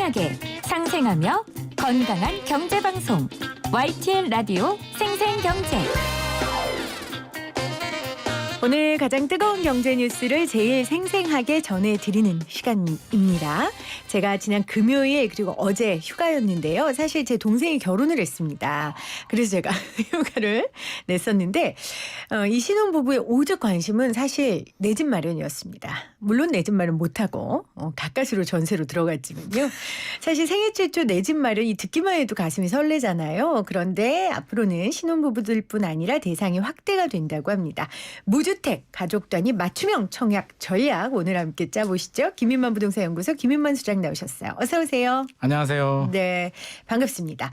생생하게 상생하며 건강한 경제방송 YTN 라디오 생생경제. 오늘 가장 뜨거운 경제 뉴스를 제일 생생하게 전해드리는 시간입니다. 제가 지난 금요일 그리고 어제 휴가였는데요. 사실 제 동생이 결혼을 했습니다. 그래서 제가 휴가를 냈었는데 이 신혼부부의 오직 관심은 사실 내 집 마련이었습니다. 물론 내 집 마련 못하고 가까스로 전세로 들어갔지만요. 사실 생애 최초 내 집 마련이 듣기만 해도 가슴이 설레잖아요. 그런데 앞으로는 신혼부부들뿐 아니라 대상이 확대가 된다고 합니다. 무주택 가족 단위 맞춤형 청약 전략 오늘 함께 짜보시죠. 김인만 부동산 연구소 김인만 수장 나오셨어요. 어서 오세요. 안녕하세요. 네, 반갑습니다.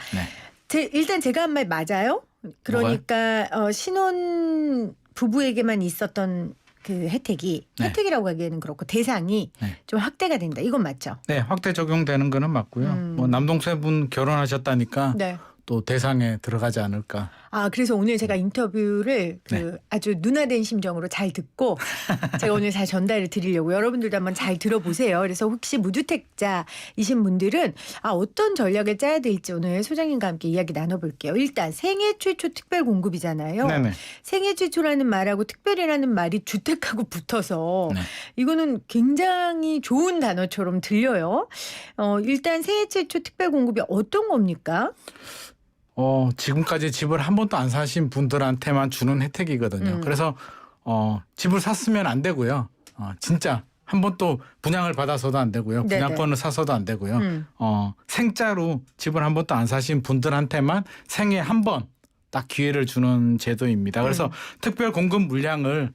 네. 일단 제가 한 말 맞아요? 그러니까 신혼 부부에게만 있었던 그 혜택이 네. 혜택이라고 하기에는 그렇고 대상이 네. 좀 확대가 된다. 이건 맞죠? 네, 확대 적용되는 거는 맞고요. 뭐 남동생분 결혼하셨다니까 네. 또 대상에 들어가지 않을까. 아, 그래서 오늘 제가 인터뷰를 네. 아주 눈화된 심정으로 잘 듣고 제가 오늘 잘 전달을 드리려고 여러분들도 한번 잘 들어보세요. 그래서 혹시 무주택자이신 분들은 어떤 전략을 짜야 될지 오늘 소장님과 함께 이야기 나눠볼게요. 일단 생애 최초 특별 공급이잖아요. 네네. 생애 최초라는 말하고 특별이라는 말이 주택하고 붙어서 네. 이거는 굉장히 좋은 단어처럼 들려요. 일단 생애 최초 특별 공급이 어떤 겁니까? 지금까지 집을 한 번도 안 사신 분들한테만 주는 혜택이거든요. 그래서 집을 샀으면 안 되고요. 진짜 한 번도 분양을 받아서도 안 되고요. 네네. 분양권을 사서도 안 되고요. 생짜로 집을 한 번도 안 사신 분들한테만 생애 한 번 딱 기회를 주는 제도입니다. 그래서 특별 공급 물량을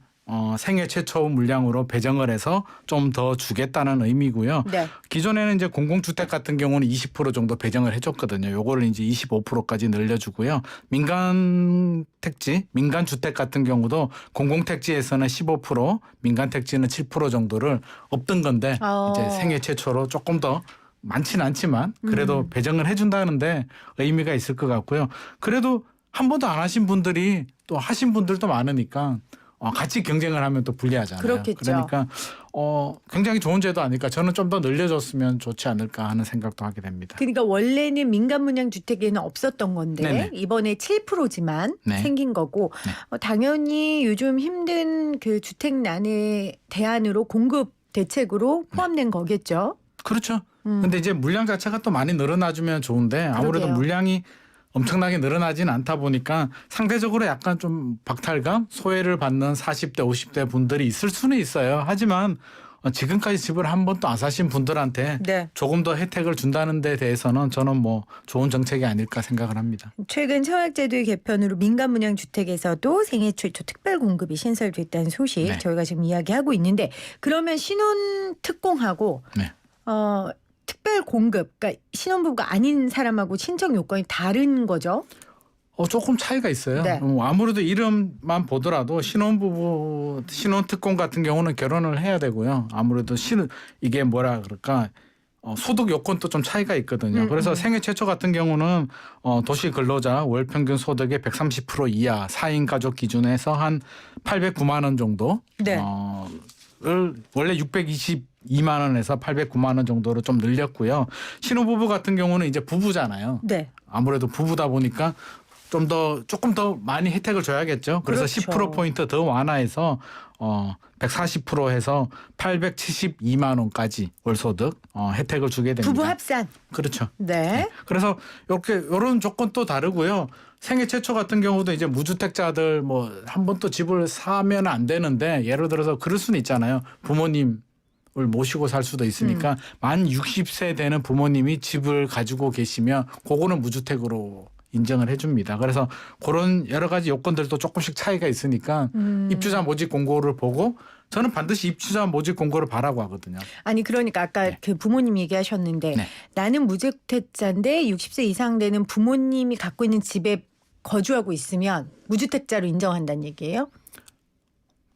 생애 최초 물량으로 배정을 해서 좀 더 주겠다는 의미고요. 네. 기존에는 이제 공공주택 같은 경우는 20% 정도 배정을 해줬거든요. 요거를 이제 25%까지 늘려주고요. 민간 택지, 민간 주택 같은 경우도 공공택지에서는 15%, 민간 택지는 7% 정도를 없던 건데 이제 생애 최초로 조금 더 많지는 않지만 그래도 배정을 해준다는데 의미가 있을 것 같고요. 그래도 한 번도 안 하신 분들이 또 하신 분들도 많으니까 같이 경쟁을 하면 또 불리하잖아요. 그렇겠죠. 그러니까 굉장히 좋은 제도 아닐까. 저는 좀 더 늘려줬으면 좋지 않을까 하는 생각도 하게 됩니다. 그러니까 원래는 민간 분양 주택에는 없었던 건데 네네. 이번에 7%지만 네. 생긴 거고 당연히 요즘 힘든 그 주택난의 대안으로 공급 대책으로 포함된 거겠죠. 그렇죠. 근데 이제 물량 자체가 또 많이 늘어나주면 좋은데 아무래도 그러게요. 물량이 엄청나게 늘어나지는 않다 보니까 상대적으로 약간 좀 박탈감, 소외를 받는 40대, 50대 분들이 있을 수는 있어요. 하지만 지금까지 집을 한 번도 안 사신 분들한테 네. 조금 더 혜택을 준다는 데 대해서는 저는 뭐 좋은 정책이 아닐까 생각을 합니다. 최근 청약제도의 개편으로 민간 분양 주택에서도 생애 최초 특별 공급이 신설됐다는 소식 네. 저희가 지금 이야기하고 있는데 그러면 신혼 특공하고 네. 특별 공급, 그러니까 신혼부부가 아닌 사람하고 신청 요건이 다른 거죠? 조금 차이가 있어요. 네. 아무래도 이름만 보더라도 신혼부부, 신혼특공 같은 경우는 결혼을 해야 되고요. 아무래도 이게 뭐라 그럴까 소득 요건도 좀 차이가 있거든요. 그래서 생애 최초 같은 경우는 도시 근로자 월 평균 소득의 130% 이하 4인 가족 기준에서 한 809만 원 정도 네. 을 원래 622만 원에서 809만 원 정도로 좀 늘렸고요. 신혼부부 같은 경우는 이제 부부잖아요. 네. 아무래도 부부다 보니까 조금 더 많이 혜택을 줘야겠죠. 그래서 그렇죠. 10%포인트 더 완화해서 140% 해서 872만 원까지 월소득 혜택을 주게 됩니다. 부부 합산. 그렇죠. 네. 그래서 이런 조건 또 다르고요. 생애 최초 같은 경우도 이제 무주택자들 뭐 한 번 또 집을 사면 안 되는데 예를 들어서 그럴 수는 있잖아요. 부모님을 모시고 살 수도 있으니까 만 60세 되는 부모님이 집을 가지고 계시면 그거는 무주택으로 인정을 해줍니다. 그래서 그런 여러 가지 요건들도 조금씩 차이가 있으니까 입주자 모집 공고를 보고 저는 반드시 입주자 모집 공고를 바라고 하거든요. 아니 그러니까 아까 그 부모님 얘기하셨는데 네. 나는 무주택자인데 60세 이상 되는 부모님이 갖고 있는 집에 거주하고 있으면 무주택자로 인정한다는 얘기예요?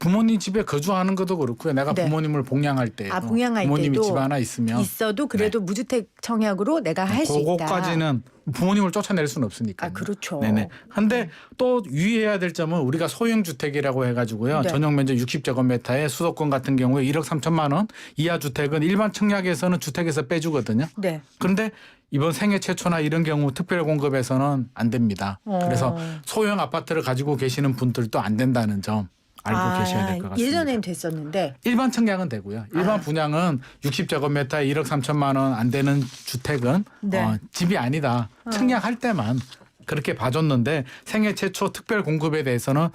부모님 집에 거주하는 것도 그렇고요. 내가 네. 부모님을 봉양할 때 봉양할 부모님이 때도 집 하나 있으면 있어도 그래도 무주택 청약으로 내가 할 수 있다. 그거까지는 부모님을 쫓아낼 수는 없으니까. 그렇죠. 네네. 근데 또 유의해야 될 점은 우리가 소형 주택이라고 해가지고요. 네. 전용 면적 60제곱미터의 수도권 같은 경우에 1억 3천만 원 이하 주택은 일반 청약에서는 주택에서 빼주거든요. 네. 그런데 이번 생애 최초나 이런 경우 특별 공급에서는 안 됩니다. 그래서 소형 아파트를 가지고 계시는 분들도 안 된다는 점 알고 계셔야 될 것 같습니다. 예전엔 됐었는데 일반 청약은 되고요. 일반 분양은 60제곱미터에 1억 3천만 원 안 되는 주택은 네. 집이 아니다. 청약할 때만 그렇게 봐줬는데 생애 최초 특별 공급에 대해서는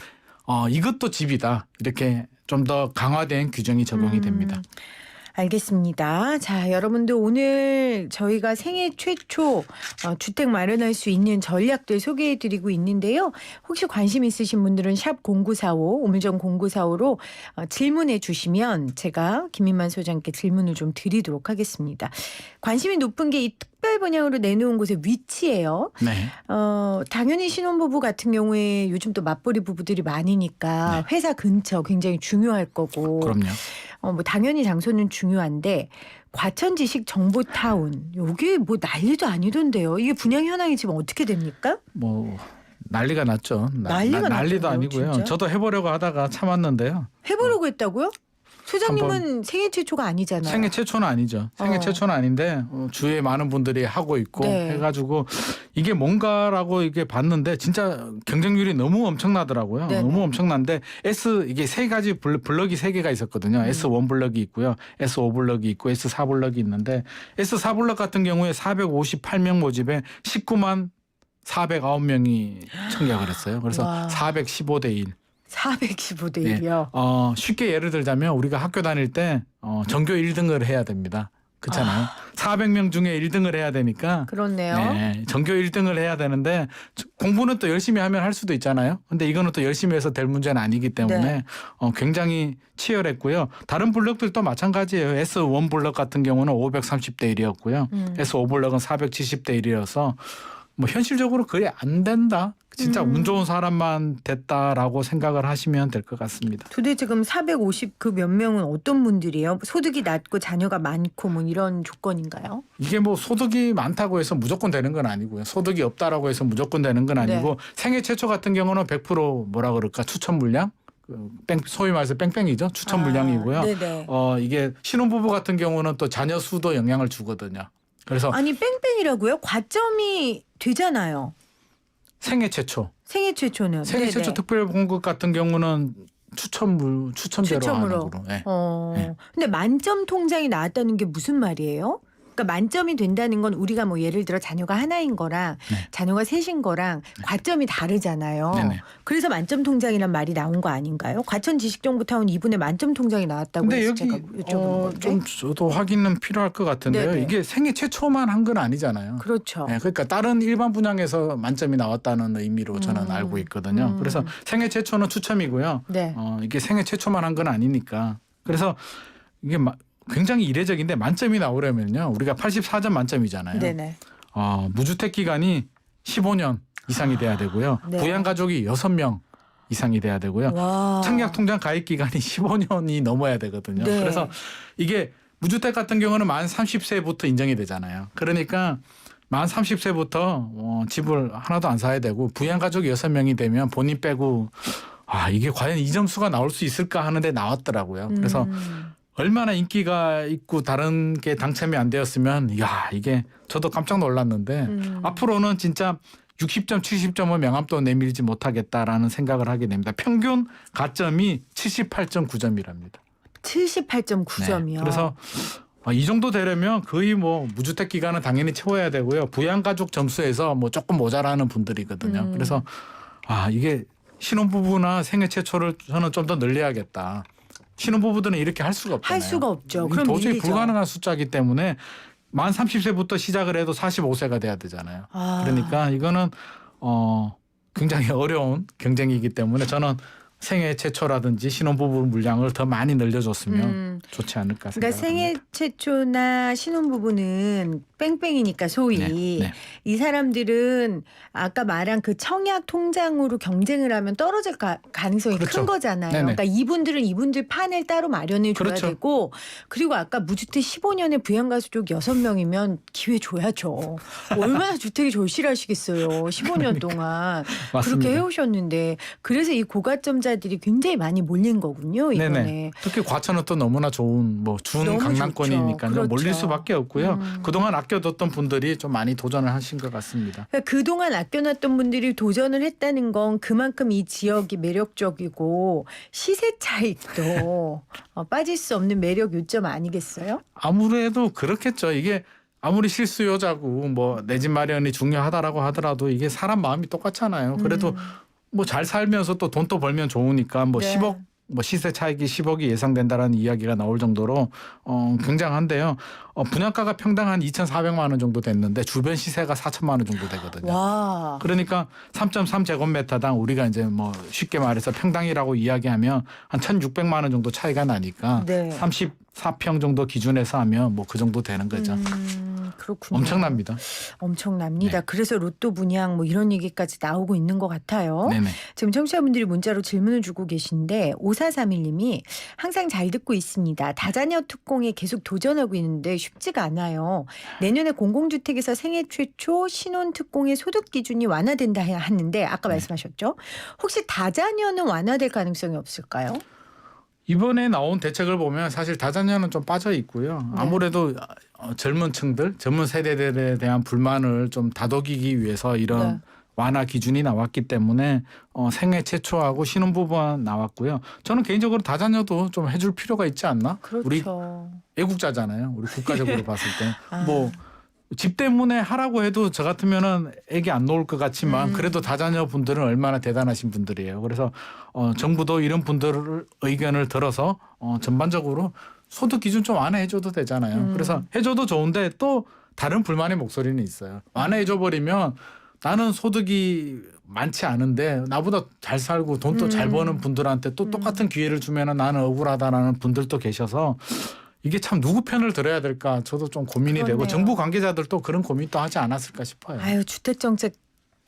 이것도 집이다. 이렇게 좀 더 강화된 규정이 적용이 됩니다. 알겠습니다. 자, 여러분들 오늘 저희가 생애 최초 주택 마련할 수 있는 전략들 소개해드리고 있는데요. 혹시 관심 있으신 분들은 샵 0945 우물정 0945로 질문해 주시면 제가 김민만 소장님께 질문을 좀 드리도록 하겠습니다. 관심이 높은 게 이 특별 분양으로 내놓은 곳의 위치예요. 네. 당연히 신혼부부 같은 경우에 요즘 또 맞벌이 부부들이 많으니까 회사 근처 굉장히 중요할 거고. 그럼요. 뭐 당연히 장소는 중요한데 과천지식 정보타운 요게 뭐 난리도 아니던데요. 이게 분양 현황이 지금 어떻게 됩니까? 뭐 난리가 났죠. 난리도 났잖아요, 아니고요. 진짜? 저도 해보려고 하다가 참았는데요. 해보려고 했다고요? 소장님은 생애 최초가 아니잖아요. 생애 최초는 아니죠. 생애 최초는 아닌데 주위에 많은 분들이 하고 있고 네. 해가지고 이게 뭔가라고 이게 봤는데 진짜 경쟁률이 너무 엄청나더라고요. 네네. 너무 엄청난데 이게 세 가지 블럭이 세 개가 있었거든요. S1 블럭이 있고요, S5 블럭이 있고 S4 블럭이 있는데 S4 블럭 같은 경우에 458명 모집에 19만 409명이 청약을 했어요. 그래서 와. 415대 1. 415대 네. 1이요. 쉽게 예를 들자면 우리가 학교 다닐 때 전교 1등을 해야 됩니다. 그렇잖아요. 400명 중에 1등을 해야 되니까. 그렇네요. 네, 전교 1등을 해야 되는데 공부는 또 열심히 하면 할 수도 있잖아요. 근데 이거는 또 열심히 해서 될 문제는 아니기 때문에 네. 굉장히 치열했고요. 다른 블럭들도 마찬가지예요. S1 블럭 같은 경우는 530대 1이었고요. S5 블럭은 470대 1이어서 뭐 현실적으로 거의 안 된다. 진짜 운 좋은 사람만 됐다라고 생각을 하시면 될 것 같습니다. 도대체 그럼 450 그 몇 명은 어떤 분들이에요? 소득이 낮고 자녀가 많고 뭐 이런 조건인가요? 이게 뭐 소득이 많다고 해서 무조건 되는 건 아니고요. 소득이 없다라고 해서 무조건 되는 건 아니고 생애 최초 같은 경우는 100% 뭐라 그럴까 추천 물량? 소위 말해서 뺑뺑이죠. 추천 물량이고요. 네네. 이게 신혼부부 같은 경우는 또 자녀 수도 영향을 주거든요. 그래서 아니 뺑뺑이라고요? 과점이 되잖아요. 생애 최초. 생애 최초는. 생애 네네. 최초 특별 공급 같은 경우는 추첨대로 추첨으로. 하는 거로. 네. 네. 근데 만점 통장이 나왔다는 게 무슨 말이에요? 그러니까 만점이 된다는 건 우리가 뭐 예를 들어 자녀가 하나인 거랑 자녀가 셋인 거랑 과점이 다르잖아요. 네네. 그래서 만점 통장이란 말이 나온 거 아닌가요? 과천 지식정보타운 2분에 만점 통장이 나왔다고 근데 해서 여기 제가 여쭤본 건데. 좀 저도 확인은 필요할 것 같은데요. 네네. 이게 생애 최초만 한 건 아니잖아요. 그렇죠. 네, 그러니까 다른 일반 분양에서 만점이 나왔다는 의미로 저는 알고 있거든요. 그래서 생애 최초는 추첨이고요. 네. 이게 생애 최초만 한 건 아니니까. 그래서 이게 굉장히 이례적인데 만점이 나오려면요. 우리가 84점 만점이잖아요. 네네. 무주택 기간이 15년 이상이 돼야 되고요. 네. 부양 가족이 6명 이상이 돼야 되고요. 와. 청약 통장 가입 기간이 15년이 넘어야 되거든요. 네. 그래서 이게 무주택 같은 경우는 만 30세부터 인정이 되잖아요. 그러니까 만 30세부터 집을 하나도 안 사야 되고 부양 가족이 6명이 되면 본인 빼고 이게 과연 이 점수가 나올 수 있을까 하는데 나왔더라고요. 그래서 얼마나 인기가 있고 다른 게 당첨이 안 되었으면 이게 저도 깜짝 놀랐는데 앞으로는 진짜 60점, 70점은 명함도 내밀지 못하겠다라는 생각을 하게 됩니다. 평균 가점이 78.9점이랍니다. 78.9점이요. 그래서 이 정도 되려면 거의 뭐 무주택 기간은 당연히 채워야 되고요. 부양가족 점수에서 뭐 조금 모자라는 분들이거든요. 그래서 이게 신혼부부나 생애 최초를 저는 좀 더 늘려야겠다. 신혼부부들은 이렇게 할 수가 없잖아요. 할 수가 없죠. 그럼 도저히 밀리죠. 불가능한 숫자이기 때문에 만 30세부터 시작을 해도 45세가 돼야 되잖아요. 그러니까 이거는 굉장히 어려운 경쟁이기 때문에 저는 생애 최초라든지 신혼부부 물량을 더 많이 늘려줬으면 좋지 않을까 그러니까 생각합니다. 생애 최초나 신혼부부는 뺑뺑이니까 소위 네. 이 사람들은 아까 말한 그 청약 통장으로 경쟁을 하면 떨어질 가능성이 그렇죠. 큰 거잖아요. 네네. 그러니까 이분들은 이분들 판을 따로 마련해 줘야 그렇죠. 되고 그리고 아까 무주택 15년에 부양가수족 6명이면 기회 줘야죠. 얼마나 주택이 절실하시겠어요. 15년 동안 맞습니다. 그렇게 해오셨는데 그래서 이 고가점자들이 굉장히 많이 몰린 거군요. 이번에. 네네. 특히 과천은 또 너무나 좋은 뭐 준 너무 강남권이니까요. 좋죠. 몰릴 그렇죠. 수밖에 없고요. 그동안 아껴뒀던 분들이 좀 많이 도전을 하신 것 같습니다. 그러니까 그동안 아껴놨던 분들이 도전을 했다는 건 그만큼 이 지역이 매력적이고 시세 차익도 빠질 수 없는 매력 요점 아니겠어요? 아무래도 그렇겠죠. 이게 아무리 실수요자고 뭐 내 집 마련이 중요하다라고 하더라도 이게 사람 마음이 똑같잖아요. 그래도 뭐 잘 살면서 또 돈 또 벌면 좋으니까 뭐 네. 10억 뭐 시세 차익이 10억이 예상된다라는 이야기가 나올 정도로 굉장한데요. 분양가가 평당 한 2,400만 원 정도 됐는데 주변 시세가 4천만 원 정도 되거든요. 와. 그러니까 3.3제곱미터당 우리가 이제 뭐 쉽게 말해서 평당이라고 이야기하면 한 1,600만 원 정도 차이가 나니까 네. 34평 정도 기준에서 하면 뭐 그 정도 되는 거죠. 그렇군요. 엄청납니다. 엄청납니다. 네. 그래서 로또 분양 뭐 이런 얘기까지 나오고 있는 것 같아요. 네네. 지금 청취자분들이 문자로 질문을 주고 계신데 5431님이 항상 잘 듣고 있습니다. 다자녀 특공에 계속 도전하고 있는데 쉽지가 않아요. 내년에 공공주택에서 생애 최초 신혼 특공의 소득 기준이 완화된다 하는데 아까 말씀하셨죠? 혹시 다자녀는 완화될 가능성이 없을까요? 이번에 나온 대책을 보면 사실 다자녀는 좀 빠져 있고요. 네. 아무래도 젊은 층들, 젊은 세대들에 대한 불만을 좀 다독이기 위해서 이런 네. 완화 기준이 나왔기 때문에 생애 최초하고 신혼부부만 나왔고요. 저는 개인적으로 다자녀도 좀 해줄 필요가 있지 않나? 우리 그렇죠. 애국자잖아요. 우리 국가적으로 봤을 때. 아. 뭐 집 때문에 하라고 해도 저 같으면은 애기 안 놓을 것 같지만 그래도 다자녀 분들은 얼마나 대단하신 분들이에요. 그래서 정부도 이런 분들을 의견을 들어서 전반적으로 소득 기준 좀 완화해줘도 되잖아요. 그래서 해줘도 좋은데 또 다른 불만의 목소리는 있어요. 완화해줘 버리면 나는 소득이 많지 않은데 나보다 잘 살고 돈도 잘 버는 분들한테 또 똑같은 기회를 주면은 나는 억울하다라는 분들도 계셔서 이게 참 누구 편을 들어야 될까 저도 좀 고민이 그렇네요. 되고 정부 관계자들도 그런 고민도 하지 않았을까 싶어요. 아유 주택 정책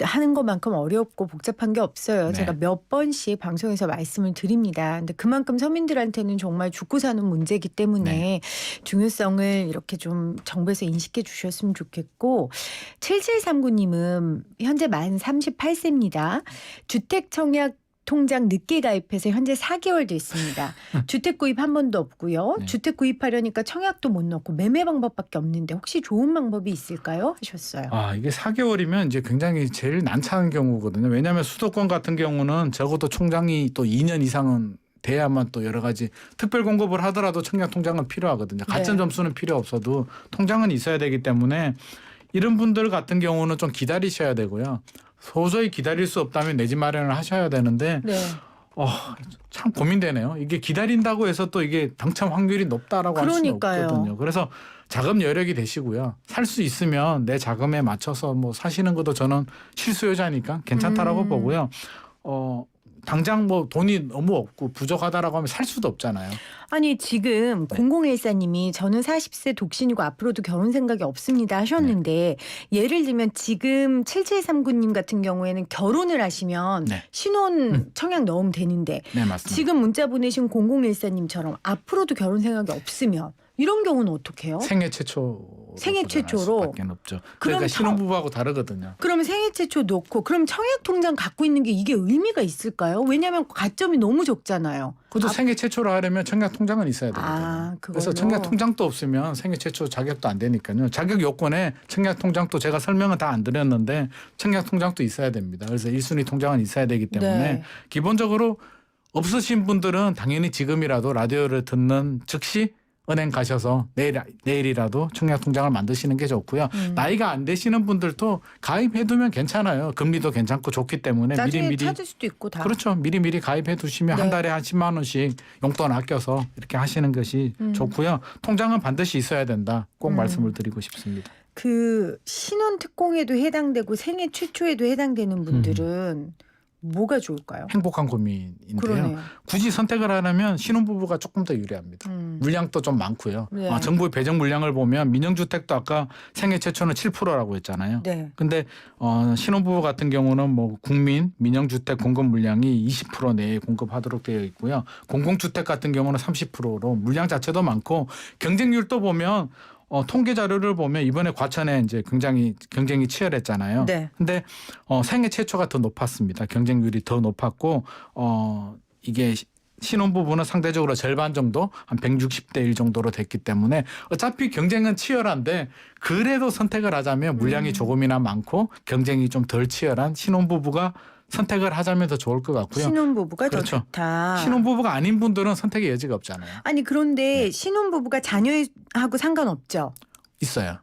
하는 것만큼 어렵고 복잡한 게 없어요. 네. 제가 몇 번씩 방송에서 말씀을 드립니다. 근데 그만큼 서민들한테는 정말 죽고 사는 문제이기 때문에 네. 중요성을 이렇게 좀 정부에서 인식해 주셨으면 좋겠고 7739님은 현재 만 38세입니다. 주택 청약 통장 늦게 가입해서 현재 4개월 됐습니다. 주택 구입 한 번도 없고요. 네. 주택 구입하려니까 청약도 못 넣고 매매 방법밖에 없는데 혹시 좋은 방법이 있을까요? 하셨어요. 아, 이게 4개월이면 이제 굉장히 제일 난처한 경우거든요. 왜냐하면 수도권 같은 경우는 적어도 총장이 또 2년 이상은 돼야만 또 여러 가지 특별 공급을 하더라도 청약 통장은 필요하거든요. 가점 네. 점수는 필요 없어도 통장은 있어야 되기 때문에 이런 분들 같은 경우는 좀 기다리셔야 되고요. 도저히 기다릴 수 없다면 내 집 마련을 하셔야 되는데 네. 참 고민되네요. 이게 기다린다고 해서 또 이게 당첨 확률이 높다라고 할 수는 그러니까요. 없거든요. 그래서 자금 여력이 되시고요. 살 수 있으면 내 자금에 맞춰서 뭐 사시는 것도 저는 실수요자니까 괜찮다라고 보고요. 당장 뭐 돈이 너무 없고 부족하다라고 하면 살 수도 없잖아요. 아니 지금 0014님이 저는 40세 독신이고 앞으로도 결혼 생각이 없습니다 하셨는데 예를 들면 지금 7739님 같은 경우에는 결혼을 하시면 네. 신혼 청약 넣으면 되는데 네, 맞습니다. 지금 문자 보내신 0014님처럼 앞으로도 결혼 생각이 없으면 이런 경우는 어떻게 해요? 생애 최초 생애 최초로? 밖에 없죠. 그럼 그러니까 신혼부부하고 다르거든요. 그러면 생애 최초 놓고 그럼 청약 통장 갖고 있는 게 이게 의미가 있을까요? 왜냐하면 가점이 너무 적잖아요. 그것도 생애 최초로 하려면 청약 통장은 있어야 되거든요. 아, 그래서 그걸로? 청약 통장도 없으면 생애 최초 자격도 안 되니까요. 자격 요건에 청약 통장도 제가 설명은 다 안 드렸는데 청약 통장도 있어야 됩니다. 그래서 1순위 통장은 있어야 되기 때문에 네. 기본적으로 없으신 분들은 당연히 지금이라도 라디오를 듣는 즉시 은행 가셔서 내일이라도 청약 통장을 만드시는 게 좋고요. 나이가 안 되시는 분들도 가입해두면 괜찮아요. 금리도 괜찮고 좋기 때문에 나중에 미리미리 찾을 수도 있고 다. 그렇죠. 미리미리 가입해 두시면 네. 한 달에 한 10만 원씩 용돈 아껴서 이렇게 하시는 것이 좋고요. 통장은 반드시 있어야 된다. 꼭 말씀을 드리고 싶습니다. 그 신혼 특공에도 해당되고 생애 최초에도 해당되는 분들은 뭐가 좋을까요? 행복한 고민인데요. 그러네요. 굳이 선택을 하려면 신혼부부가 조금 더 유리합니다. 물량도 좀 많고요. 네. 정부의 배정 물량을 보면 민영주택도 아까 생애 최초는 7%라고 했잖아요. 네. 근데 신혼부부 같은 경우는 뭐 국민 민영주택 공급 물량이 20% 내에 공급하도록 되어 있고요. 공공주택 같은 경우는 30%로 물량 자체도 많고 경쟁률도 보면 통계 자료를 보면 이번에 과천에 이제 굉장히 경쟁이 치열했잖아요. 네. 근데 생애 최초가 더 높았습니다. 경쟁률이 더 높았고 이게 신혼부부는 상대적으로 절반 정도 한 160대 1 정도로 됐기 때문에 어차피 경쟁은 치열한데 그래도 선택을 하자면 물량이 조금이나 많고 경쟁이 좀 덜 치열한 신혼부부가 선택을 하자면 더 좋을 것 같고요. 신혼부부가 그렇죠. 더 좋다. 신혼부부가 아닌 분들은 선택의 여지가 없잖아요. 아니 그런데 신혼부부가 자녀하고 상관없죠? 있어요.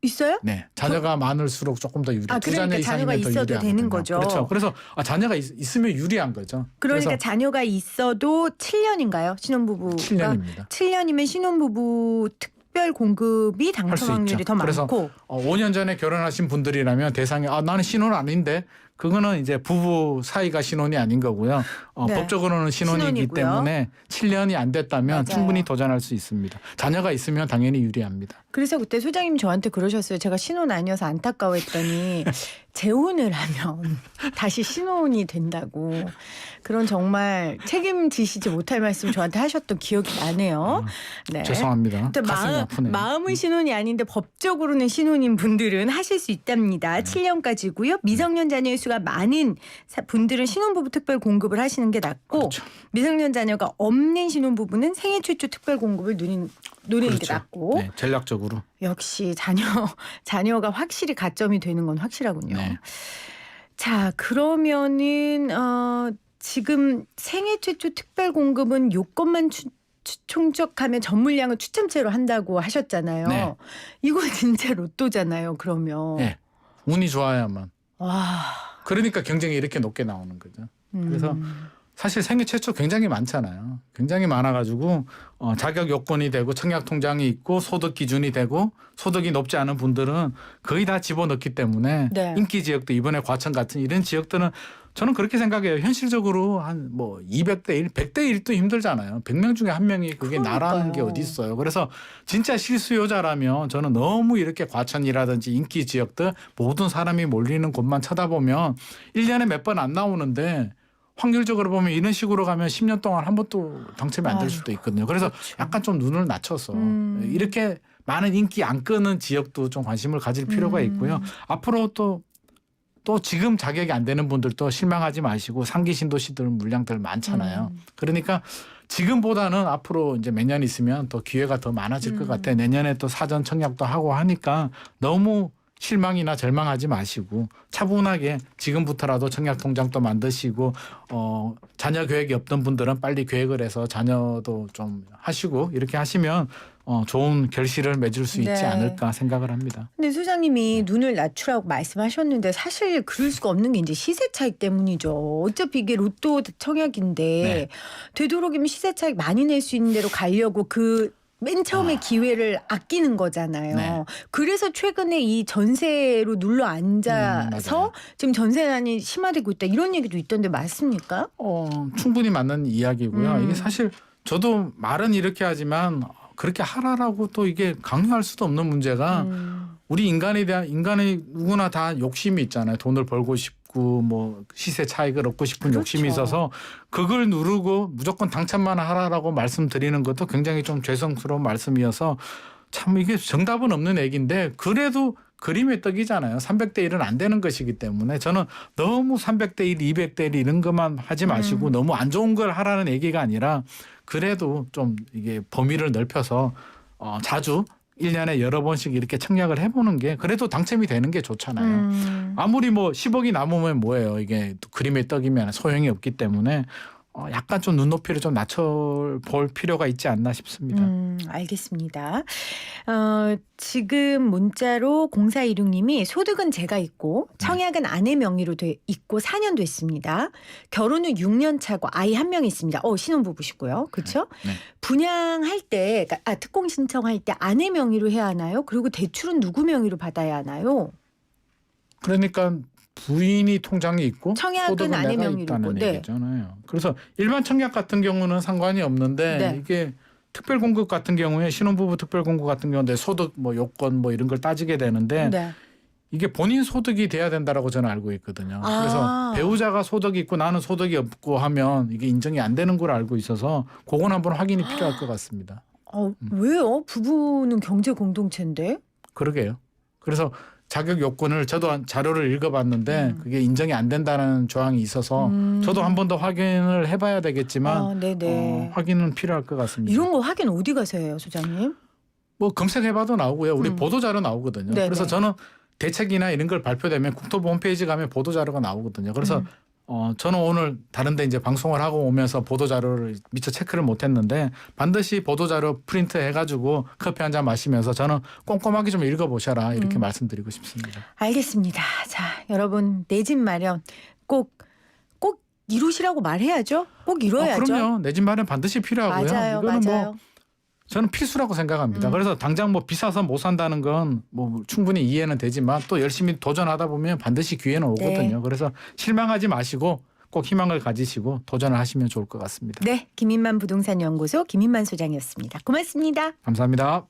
있어요? 네, 자녀가 많을수록 조금 더 유리. 아, 두 그러니까 자녀 자녀가 이상이면 더 있어도 유리하거든요. 되는 거죠. 그렇죠. 그래서 자녀가 있으면 유리한 거죠. 그러니까 그래서 자녀가 있어도 7년인가요? 신혼부부가 7년입니다. 7년이면 신혼부부 특별 공급이 할 수 당첨 확률이 있죠. 더 그래서 많고 5년 전에 결혼하신 분들이라면 대상이 나는 신혼 아닌데 그거는 이제 부부 사이가 신혼이 아닌 거고요. 네. 법적으로는 신혼이기 신혼이고요. 때문에 7년이 안 됐다면 맞아요. 충분히 도전할 수 있습니다. 자녀가 있으면 당연히 유리합니다. 그래서 그때 소장님 저한테 그러셨어요. 제가 신혼 아니어서 안타까워했더니 재혼을 하면 다시 신혼이 된다고 그런 정말 책임지시지 못할 말씀 저한테 하셨던 기억이 나네요. 네. 죄송합니다. 또 가슴이 아프네요. 마음은 신혼이 아닌데 법적으로는 신혼인 분들은 하실 수 있답니다. 7년까지고요. 미성년 자녀의 수가 많은 분들은 신혼부부 특별 공급을 하시는 게 낫고 그렇죠. 미성년 자녀가 없는 신혼부부는 생애 최초 특별 공급을 노리는 게 그렇죠. 낫고 네, 전략적으로. 역시 자녀가 확실히 가점이 되는 건 확실하군요. 네. 자 그러면은 지금 생애 최초 특별 공급은 요건만 충족하면 전 물량을 추첨제로 한다고 하셨잖아요. 네. 이거 진짜 로또잖아요. 그러면 네. 운이 좋아야만. 와. 그러니까 경쟁이 이렇게 높게 나오는 거죠. 그래서 음. 사실 생애 최초 굉장히 많잖아요. 굉장히 많아가지고 자격 요건이 되고 청약 통장이 있고 소득 기준이 되고 소득이 높지 않은 분들은 거의 다 집어넣기 때문에 네. 인기 지역도 이번에 과천 같은 이런 지역들은 저는 그렇게 생각해요. 현실적으로 한 뭐 200대 1, 100대 1도 힘들잖아요. 100명 중에 한 명이 그게 나라는 게 어디 있어요. 그래서 진짜 실수요자라면 저는 너무 이렇게 과천이라든지 인기 지역들 모든 사람이 몰리는 곳만 쳐다보면 1년에 몇 번 안 나오는데 확률적으로 보면 이런 식으로 가면 10년 동안 한 번도 당첨이 안 될 수도 있거든요. 그래서 그렇죠. 약간 좀 눈을 낮춰서 이렇게 많은 인기 안 끄는 지역도 좀 관심을 가질 필요가 있고요. 앞으로 또 지금 자격이 안 되는 분들도 실망하지 마시고 상기 신도시들 물량들 많잖아요. 그러니까 지금보다는 앞으로 이제 몇 년 있으면 더 기회가 더 많아질 것 같아요. 내년에 또 사전 청약도 하고 하니까 너무 실망이나 절망하지 마시고 차분하게 지금부터라도 청약 통장도 만드시고 자녀 계획이 없던 분들은 빨리 계획을 해서 자녀도 좀 하시고 이렇게 하시면 좋은 결실을 맺을 수 있지 네. 않을까 생각을 합니다. 근데 소장님이 눈을 낮추라고 말씀하셨는데 사실 그럴 수가 없는 게 이제 시세 차익 때문이죠. 어차피 이게 로또 청약인데 네. 되도록이면 시세 차익 많이 낼 수 있는 대로 가려고 맨 처음에 기회를 아끼는 거잖아요. 네. 그래서 최근에 이 전세로 눌러 앉아서 맞아요. 지금 전세난이 심화되고 있다 이런 얘기도 있던데 맞습니까? 충분히 맞는 이야기고요. 이게 사실 저도 말은 이렇게 하지만 그렇게 하라라고 또 이게 강요할 수도 없는 문제가 우리 인간이 누구나 다 욕심이 있잖아요. 돈을 벌고 싶고 뭐 시세 차익을 얻고 싶은 그렇죠. 욕심이 있어서 그걸 누르고 무조건 당첨만 하라라고 말씀드리는 것도 굉장히 좀 죄송스러운 말씀이어서 참 이게 정답은 없는 얘기인데 그래도 그림의 떡이잖아요. 300대 1은 안 되는 것이기 때문에 저는 너무 300대 1, 200대 1 이런 것만 하지 마시고 너무 안 좋은 걸 하라는 얘기가 아니라 그래도 좀 이게 범위를 넓혀서 자주 1년에 여러 번씩 이렇게 청약을 해보는 게 그래도 당첨이 되는 게 좋잖아요. 아무리 뭐 10억이 남으면 뭐예요. 이게 그림의 떡이면 소용이 없기 때문에 약간 좀 눈높이를 좀 낮춰볼 필요가 있지 않나 싶습니다. 알겠습니다. 지금 문자로 0416님이 소득은 제가 있고 청약은 아내 명의로 돼 있고 4년 됐습니다. 결혼은 6년 차고 아이 한 명 있습니다. 신혼부부시고요. 그렇죠? 네. 분양할 때 특공 신청할 때 아내 명의로 해야 하나요? 그리고 대출은 누구 명의로 받아야 하나요? 그러니까 부인이 통장이 있고 청약은 소득은 아내 내가 명의로 있다는 있고, 네. 얘기잖아요. 그래서 일반 청약 같은 경우는 상관이 없는데 네. 이게 특별공급 같은 경우에 신혼부부 특별공급 같은 경우에 소득 뭐 요건 뭐 이런 걸 따지게 되는데 네. 이게 본인 소득이 돼야 된다라고 저는 알고 있거든요. 아. 그래서 배우자가 소득이 있고 나는 소득이 없고 하면 이게 인정이 안 되는 걸 알고 있어서 그건 한번 확인이 필요할 것 같습니다. 왜요? 부부는 경제 공동체인데? 그러게요. 그래서 자격 요건을 저도 자료를 읽어봤는데 그게 인정이 안 된다는 조항이 있어서 저도 한 번 더 확인을 해봐야 되겠지만 네네. 확인은 필요할 것 같습니다. 이런 거 확인 어디 가서 해요, 소장님? 뭐 검색해봐도 나오고요. 우리 보도자료 나오거든요. 네네. 그래서 저는 대책이나 이런 걸 발표되면 국토부 홈페이지 가면 보도자료가 나오거든요. 그래서 저는 오늘 다른데 이제 방송을 하고 오면서 보도자료를 미처 체크를 못했는데 반드시 보도자료 프린트 해가지고 커피 한 잔 마시면서 저는 꼼꼼하게 좀 읽어보셔라 이렇게 말씀드리고 싶습니다. 알겠습니다. 자, 여러분 내 집 마련 꼭 이루시라고 말해야죠. 꼭 이뤄야죠. 그럼요. 내 집 마련 반드시 필요하고요. 맞아요, 이거는 맞아요. 뭐 저는 필수라고 생각합니다. 그래서 당장 뭐 비싸서 못 산다는 건 뭐 충분히 이해는 되지만 또 열심히 도전하다 보면 반드시 기회는 오거든요. 네. 그래서 실망하지 마시고 꼭 희망을 가지시고 도전을 하시면 좋을 것 같습니다. 네, 김인만 부동산 연구소 김인만 소장이었습니다. 고맙습니다. 감사합니다.